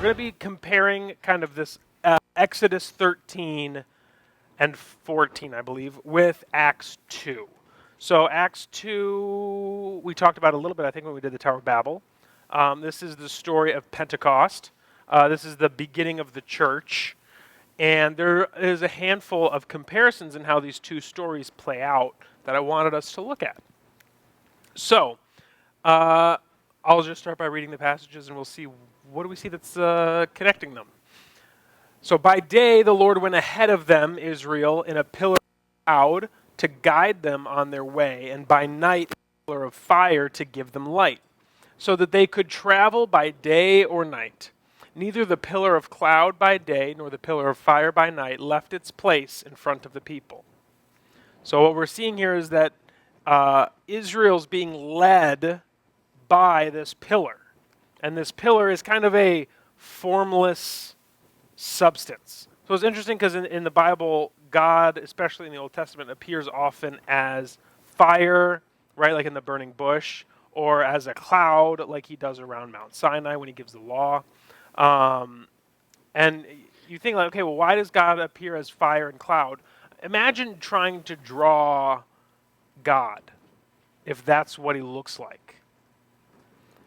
we're going to be comparing kind of this Exodus 13 and 14, I believe, with Acts 2. So Acts 2, we talked about a little bit, I think, when we did the Tower of Babel. This is the story of Pentecost. This is the beginning of the church. And there is a handful of comparisons in how these two stories play out that I wanted us to look at. So, I'll just start by reading the passages and we'll see what do we see that's connecting them. So by day the Lord went ahead of them, Israel, in a pillar of cloud to guide them on their way, and by night a pillar of fire to give them light, so that they could travel by day or night. Neither the pillar of cloud by day nor the pillar of fire by night left its place in front of the people. So what we're seeing here is that Israel's being led by this pillar. And this pillar is kind of a formless substance. So it's interesting because in the Bible, God, especially in the Old Testament, appears often as fire, right, like in the burning bush, or as a cloud, like he does around Mount Sinai when he gives the law. And you think, like, okay, well, why does God appear as fire and cloud? Imagine trying to draw God, if that's what he looks like.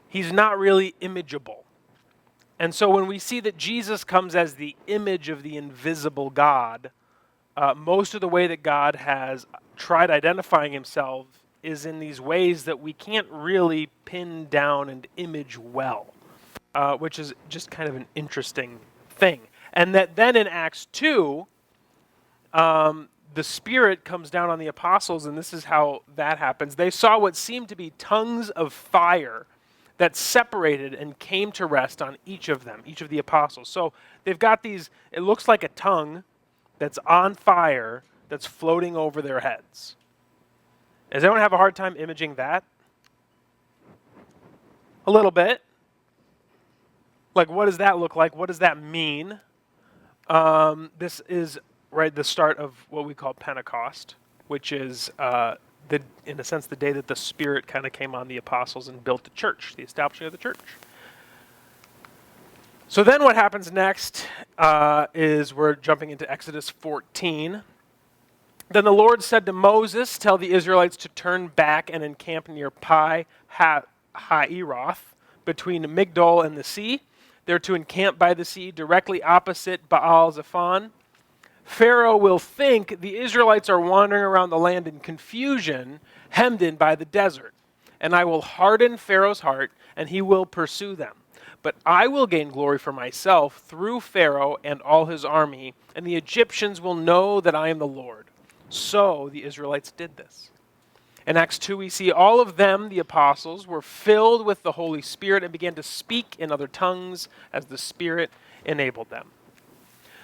He's not really imageable. And so when we see that Jesus comes as the image of the invisible God, most of the way that God has tried identifying himself is in these ways that we can't really pin down and image well, which is just kind of an interesting thing. And that then in Acts 2, the Spirit comes down on the apostles, and this is how that happens. They saw what seemed to be tongues of fire that separated and came to rest on each of them, each of the apostles. So they've got these, it looks like a tongue that's on fire that's floating over their heads. Does anyone have a hard time imaging that? A little bit. Like, what does that look like? What does that mean? This is, right, the start of what we call Pentecost, which is in a sense, the day that the Spirit kind of came on the apostles and built the church, the establishing of the church. So then what happens next is we're jumping into Exodus 14. Then the Lord said to Moses, tell the Israelites to turn back and encamp near Pi Hahiroth, between Migdol and the sea. They're to encamp by the sea, directly opposite Baal Zephon. Pharaoh will think the Israelites are wandering around the land in confusion, hemmed in by the desert. And I will harden Pharaoh's heart, and he will pursue them. But I will gain glory for myself through Pharaoh and all his army, and the Egyptians will know that I am the Lord. So the Israelites did this. In Acts 2, we see all of them, the apostles, were filled with the Holy Spirit and began to speak in other tongues as the Spirit enabled them.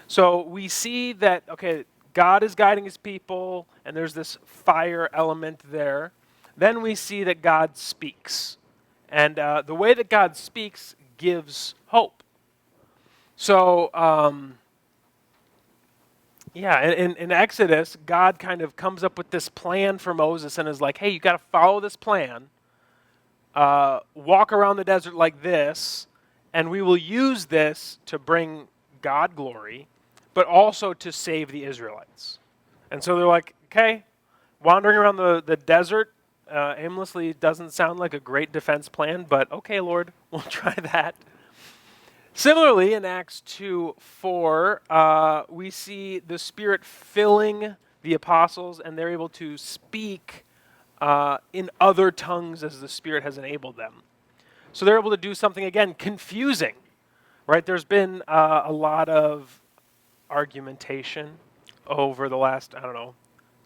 So we see that, okay, God is guiding his people, and there's this fire element there. Then we see that God speaks. And the way that God speaks gives hope. So, in Exodus, God kind of comes up with this plan for Moses and is like, hey, you got to follow this plan, walk around the desert like this, and we will use this to bring God glory, but also to save the Israelites. And so they're like, okay, wandering around the desert aimlessly doesn't sound like a great defense plan, but okay, Lord, we'll try that. Similarly, in Acts 2:4, we see the Spirit filling the apostles, and they're able to speak in other tongues as the Spirit has enabled them. So they're able to do something, again, confusing, right? There's been a lot of argumentation over the last,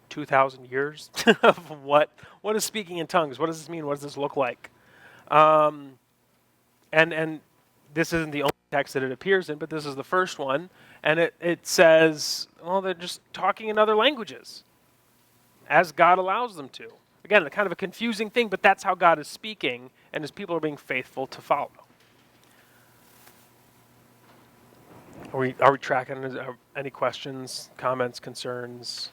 2,000 years of what is speaking in tongues? What does this mean? What does this look like? And this isn't the only text that it appears in, but this is the first one. And it says, well, they're just talking in other languages as God allows them to. Again, kind of a confusing thing, but that's how God is speaking, and his people are being faithful to follow. Are we tracking? Any questions, comments, concerns?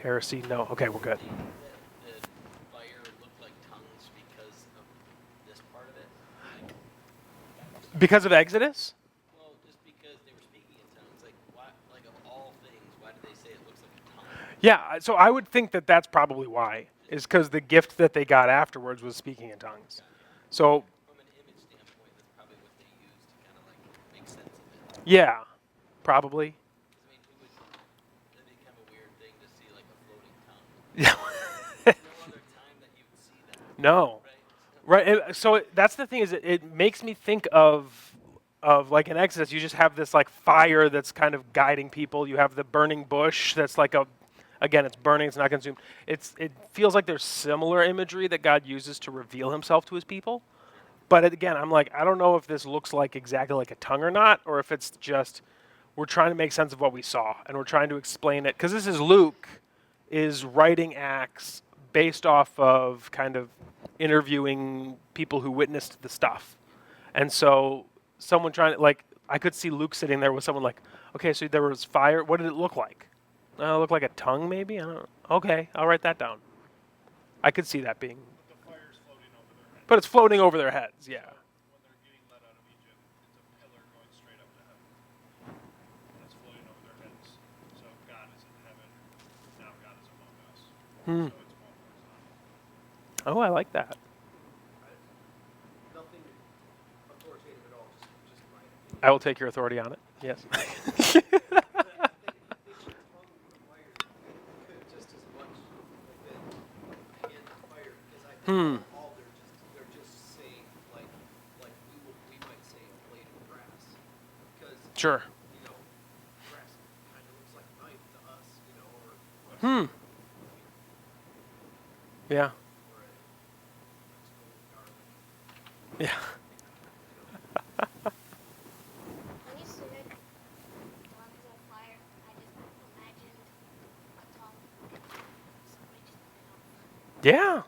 Heresy? No. Okay, we're good. The fire looked like tongues because of this part of it? Because of Exodus? Yeah, so I would think that that's probably why, is because the gift that they got afterwards was speaking in tongues. So, From an image standpoint, that's probably what they use to kind of like make sense of it. 'Cause, yeah, probably. I mean, who would? That'd be kind of a weird thing to see, like a floating tongue. Yeah. There's no other time that you would see that, No. right? Right. So that's the thing is it makes me think of like in Exodus, you just have this like fire that's kind of guiding people. You have the burning bush that's like again, it's burning, it's not consumed. It feels like there's similar imagery that God uses to reveal himself to his people. But again, I'm like, I don't know if this looks like exactly like a tongue or not, or if it's just we're trying to make sense of what we saw and we're trying to explain it. Because this is Luke is writing Acts based off of kind of interviewing people who witnessed the stuff. And so someone trying to, like, I could see Luke sitting there with someone like, okay, so there was fire. What did it look like? It looked like a tongue, maybe? I don't know. Okay, I'll write that down. I could see that being. The fire's floating over their head. But it's floating over their heads, yeah. When they're getting let out of Egypt, it's a pillar going straight up to heaven. And it's floating over their heads. So God is in heaven. Now God is among us. Hmm. So it's more horizontal. Oh, I like that. Nothing authoritative at all, just my opinion. I will take your authority on it. Yes. I think the tongue required could just as much have been in the fire, because I think all they're just saying like we might say a blade of grass, because Sure. you know grass kind of looks like a knife to us, you know, or Yeah. or a exploded garlic. Yeah. When you said tongues on fire, I just imagined a tongue and somebody just put it on. Yeah.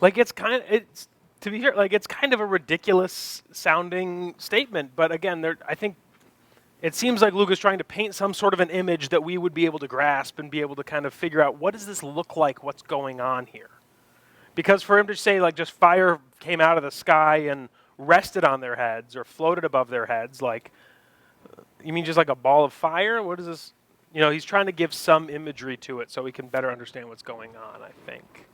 Like it's to be fair, like it's kind of a ridiculous sounding statement, but again, I think it seems like Luke is trying to paint some sort of an image that we would be able to grasp and be able to kind of figure out what does this look like, what's going on here. Because for him to say like just fire came out of the sky and rested on their heads or floated above their heads, like you mean just like a ball of fire? What is this? You know, he's trying to give some imagery to it so we can better understand what's going on, I think.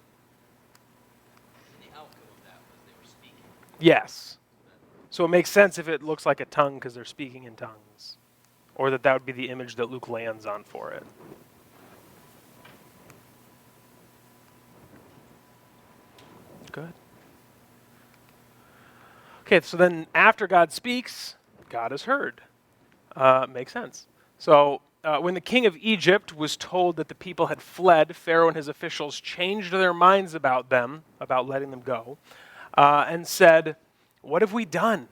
And the outcome of that was they were speaking. Yes. So it makes sense if it looks like a tongue because they're speaking in tongues. Or that would be the image that Luke lands on for it. Good. Okay, so then after God speaks, God is heard. Makes sense. So when the king of Egypt was told that the people had fled, Pharaoh and his officials changed their minds about them, about letting them go, and said, "What have we done?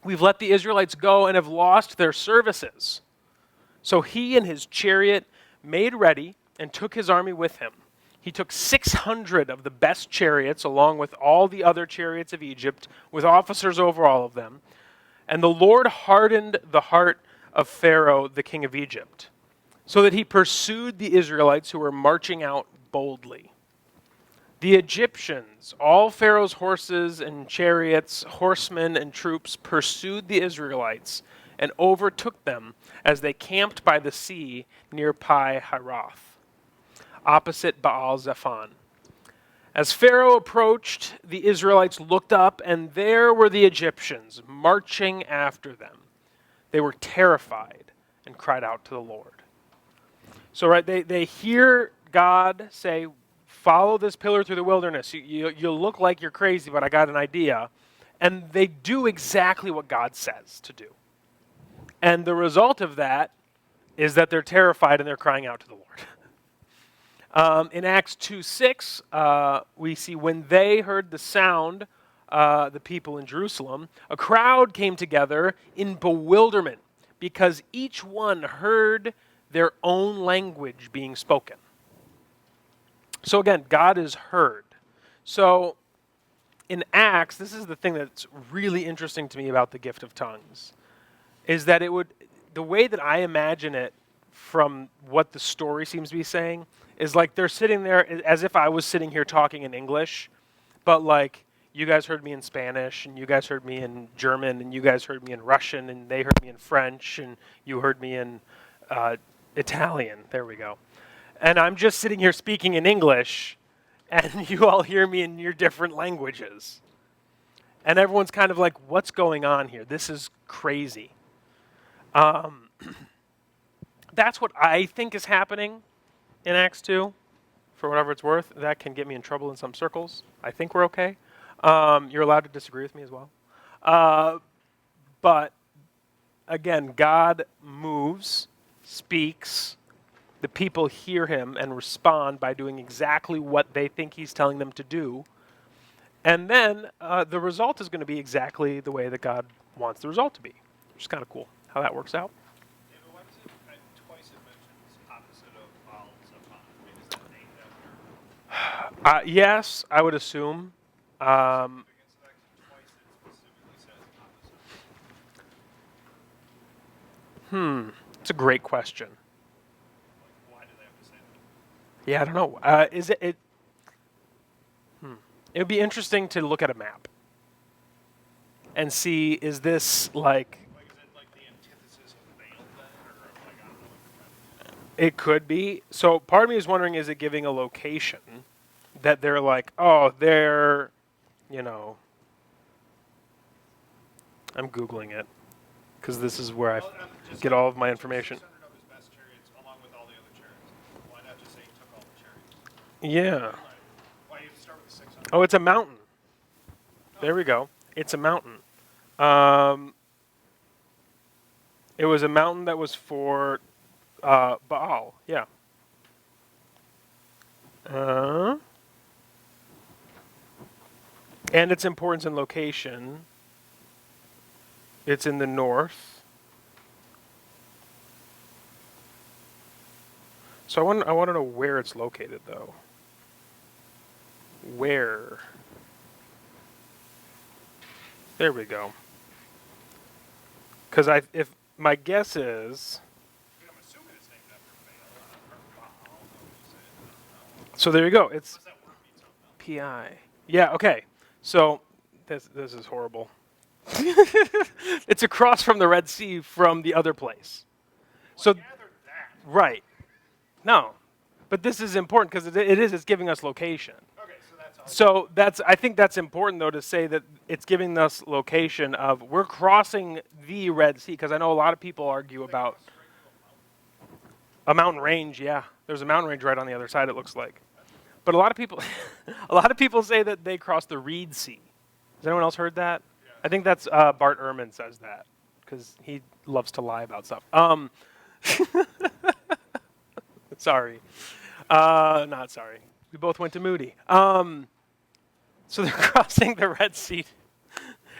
We've let the Israelites go and have lost their services." So he and his chariot made ready and took his army with him. He took 600 of the best chariots, along with all the other chariots of Egypt, with officers over all of them. And the Lord hardened the heart of Pharaoh, the king of Egypt, so that he pursued the Israelites who were marching out boldly. The Egyptians, all Pharaoh's horses and chariots, horsemen and troops, pursued the Israelites and overtook them as they camped by the sea near Pi-Hahiroth, opposite Baal-Zephon. As Pharaoh approached, the Israelites looked up, and there were the Egyptians marching after them. They were terrified and cried out to the Lord. So right, they hear God say, "Follow this pillar through the wilderness. You look like you're crazy, but I got an idea." And they do exactly what God says to do. And the result of that is that they're terrified and they're crying out to the Lord. In Acts 2:6, we see when they heard the sound, the people in Jerusalem, a crowd came together in bewilderment because each one heard their own language being spoken. So again, God is heard. So in Acts, this is the thing that's really interesting to me about the gift of tongues, is that the way that I imagine it from what the story seems to be saying is like they're sitting there as if I was sitting here talking in English, but like you guys heard me in Spanish, and you guys heard me in German, and you guys heard me in Russian, and they heard me in French, and you heard me in Italian. There we go. And I'm just sitting here speaking in English, and you all hear me in your different languages. And everyone's kind of like, what's going on here? This is crazy. That's what I think is happening in Acts 2, for whatever it's worth. That can get me in trouble in some circles. I think we're okay. You're allowed to disagree with me as well. But again, God moves, speaks. The people hear him and respond by doing exactly what they think he's telling them to do. And then the result is going to be exactly the way that God wants the result to be, which is kind of cool how that works out. David, why does it, twice it mentions opposite of vowels upon? I mean, is that named after? Yes, I would assume. Significance of that? 'Cause twice it specifically says opposite. It's a great question. Like, why do they have to say that? Yeah, I don't know. It would be interesting to look at a map and see, is this like, Like, is it like the antithesis of veil then? Or, like, I don't know what you're trying to it could be. So part of me is wondering, is it giving a location that they're like, oh, they're, I'm Googling it because this is where I get all of my information. 600 of his best chariots along with all the other chariots. Why not just say he took all the chariots? Yeah. Right. Why you have to start with the 600? Oh, it's a mountain. There we go. It's a mountain. It was a mountain that was for Baal. Yeah. And its importance and location. It's in the north. So I want to know where it's located, though. Where? There we go. Because if my guess is, I'm assuming it's named after Baal, or Baal, however you say it. so there you go. It's Unless that word means something else. PI. Yeah. Okay. So this is horrible. It's across from the Red Sea from the other place. So Gathered that. right. No, but this is important because it's giving us location. Okay, so that's all. So I think that's important though to say that it's giving us location of we're crossing the Red Sea, because I know a lot of people argue about a mountain range. Yeah, there's a mountain range right on the other side, it looks like. But a lot of people say that they crossed the Reed Sea. Has anyone else heard that? Yeah. I think that's Bart Ehrman says that because he loves to lie about stuff. Sorry. Not sorry. We both went to Moody. So they're crossing the Red Sea,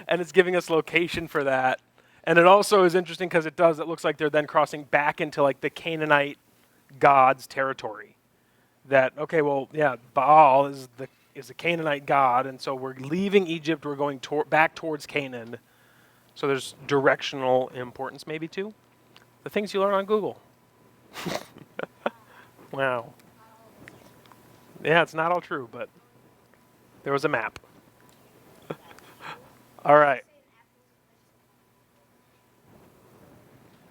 and it's giving us location for that. And it also is interesting because it looks like they're then crossing back into like the Canaanite god's territory. That, okay, well, yeah, Baal is a Canaanite god, and so we're leaving Egypt, we're going back towards Canaan. So there's directional importance maybe too. The things you learn on Google. Wow. Yeah, it's not all true, but there was a map. All right.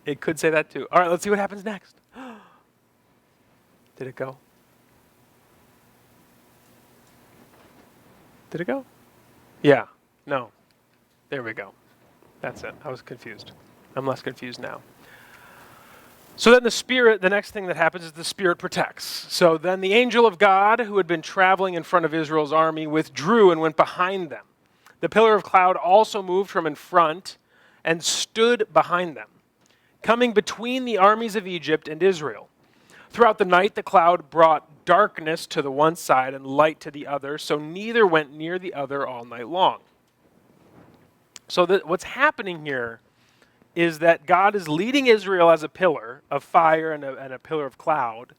It could say that too. All right, let's see what happens next. Did it go? Did it go? Yeah. No. There we go. That's it. I was confused. I'm less confused now. So then the next thing that happens is the Spirit protects. So then the angel of God, who had been traveling in front of Israel's army, withdrew and went behind them. The pillar of cloud also moved from in front and stood behind them, coming between the armies of Egypt and Israel. Throughout the night, the cloud brought darkness to the one side and light to the other, so neither went near the other all night long. So what's happening here is that God is leading Israel as a pillar of fire and a pillar of cloud.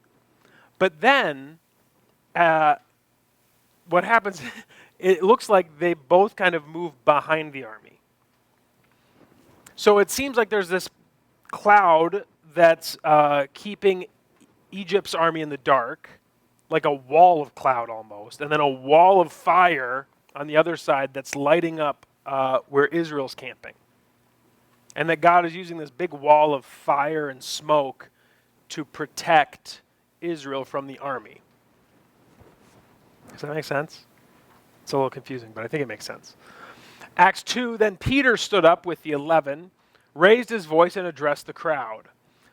But then what happens, it looks like they both kind of move behind the army. So it seems like there's this cloud that's keeping Egypt's army in the dark, like a wall of cloud almost, and then a wall of fire on the other side that's lighting up where Israel's camping. And that God is using this big wall of fire and smoke to protect Israel from the army. Does that make sense? It's a little confusing, but I think it makes sense. Acts 2, then Peter stood up with the 11, raised his voice and addressed the crowd.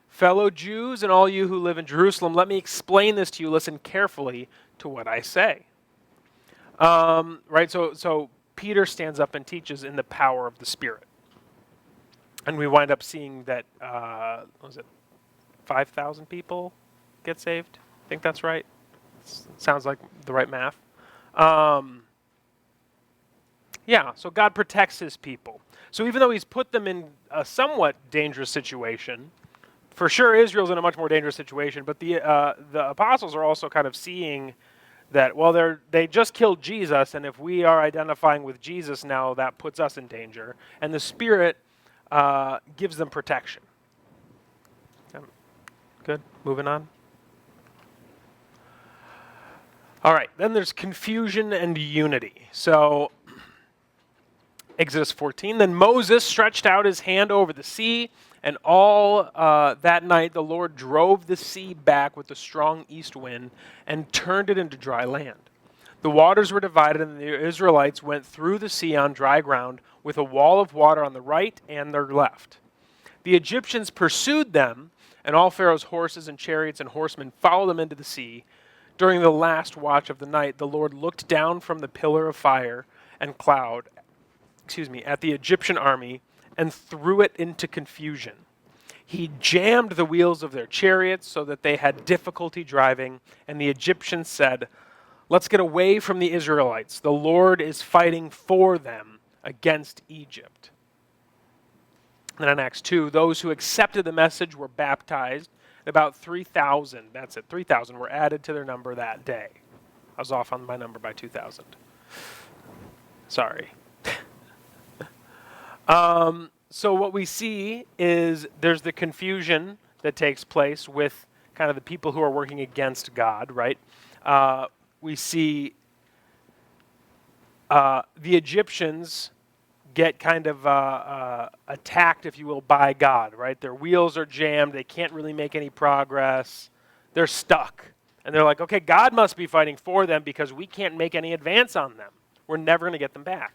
Fellow Jews and all you who live in Jerusalem, let me explain this to you. Listen carefully to what I say. Right, so Peter stands up and teaches in the power of the Spirit. And we wind up seeing that, 5,000 people get saved? I think that's right. Sounds like the right math. Yeah, so God protects his people. So even though he's put them in a somewhat dangerous situation, for sure Israel's in a much more dangerous situation, but the apostles are also kind of seeing that, well, they just killed Jesus, and if we are identifying with Jesus now, that puts us in danger. And the Spirit gives them protection. Good, moving on. All right, then there's confusion and unity. So, Exodus 14, then Moses stretched out his hand over the sea, and all that night the Lord drove the sea back with a strong east wind and turned it into dry land. The waters were divided, and the Israelites went through the sea on dry ground with a wall of water on the right and their left. The Egyptians pursued them, and all Pharaoh's horses and chariots and horsemen followed them into the sea. During the last watch of the night, the Lord looked down from the pillar of fire and cloud, at the Egyptian army and threw it into confusion. He jammed the wheels of their chariots so that they had difficulty driving, and the Egyptians said, "Let's get away from the Israelites. The Lord is fighting for them against Egypt." And then in Acts 2, those who accepted the message were baptized. About 3,000, that's it, 3,000 were added to their number that day. I was off on my number by 2,000. Sorry. So what we see is there's the confusion that takes place with kind of the people who are working against God, right? We see the Egyptians get kind of attacked, if you will, by God, right? Their wheels are jammed. They can't really make any progress. They're stuck. And they're like, okay, God must be fighting for them because we can't make any advance on them. We're never going to get them back.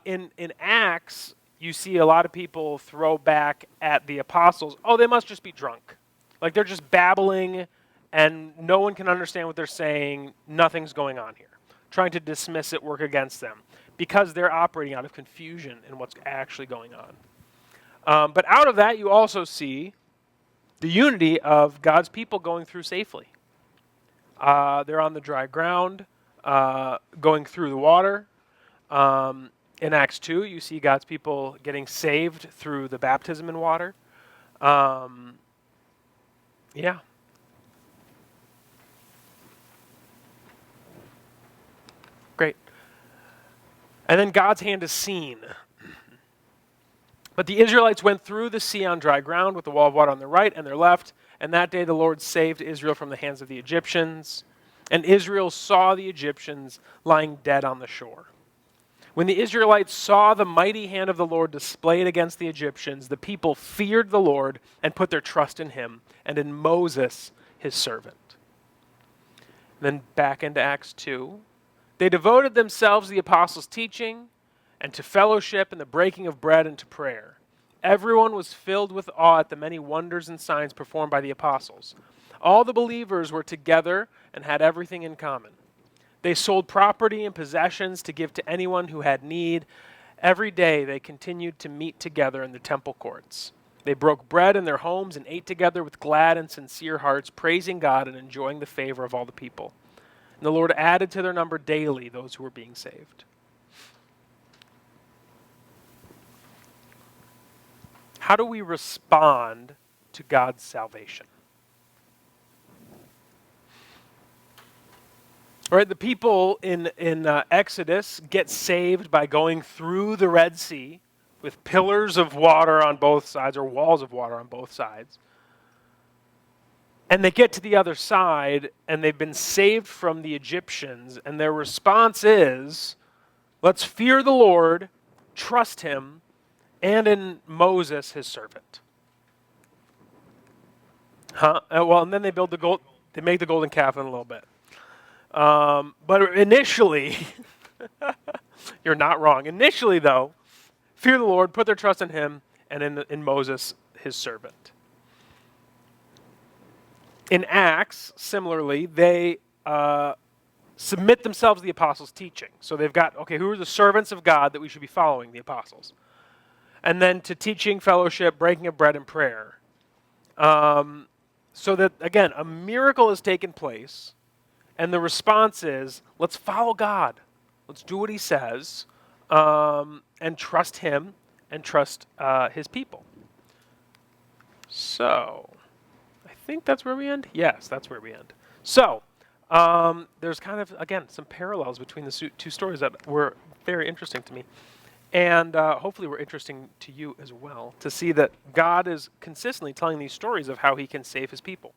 In Acts, you see a lot of people throw back at the apostles, oh, they must just be drunk. Like they're just babbling and no one can understand what they're saying. Nothing's going on here. Trying to dismiss it, work against them, because they're operating out of confusion in what's actually going on. But out of that, you also see the unity of God's people going through safely. They're on the dry ground, going through the water. In Acts 2, you see God's people getting saved through the baptism in water. Yeah. Great. And then God's hand is seen. But the Israelites went through the sea on dry ground with the wall of water on their right and their left, and that day the Lord saved Israel from the hands of the Egyptians. And Israel saw the Egyptians lying dead on the shore. When the Israelites saw the mighty hand of the Lord displayed against the Egyptians, the people feared the Lord and put their trust in him and in Moses, his servant. Then back into Acts 2. They devoted themselves to the apostles' teaching and to fellowship and the breaking of bread and to prayer. Everyone was filled with awe at the many wonders and signs performed by the apostles. All the believers were together and had everything in common. They sold property and possessions to give to anyone who had need. Every day they continued to meet together in the temple courts. They broke bread in their homes and ate together with glad and sincere hearts, praising God and enjoying the favor of all the people. And the Lord added to their number daily those who were being saved. How do we respond to God's salvation? All right, the people in Exodus get saved by going through the Red Sea with pillars of water on both sides, or walls of water on both sides. And they get to the other side, and they've been saved from the Egyptians, and their response is, let's fear the Lord, trust him, and in Moses, his servant. Huh? Well, and then they build the gold. They make the golden calf in a little bit. But initially, you're not wrong. Initially, though, fear the Lord, put their trust in Him, and in Moses, His servant. In Acts, similarly, they submit themselves to the apostles' teaching. So they've got, okay, who are the servants of God that we should be following? The apostles. And then to teaching, fellowship, breaking of bread, and prayer. So that, again, a miracle has taken place, and the response is, let's follow God. Let's do what He says, and trust Him, and trust His people. So, I think that's where we end? Yes, that's where we end. So, there's kind of, again, some parallels between the two stories that were very interesting to me. And hopefully were interesting to you as well, to see that God is consistently telling these stories of how He can save His people.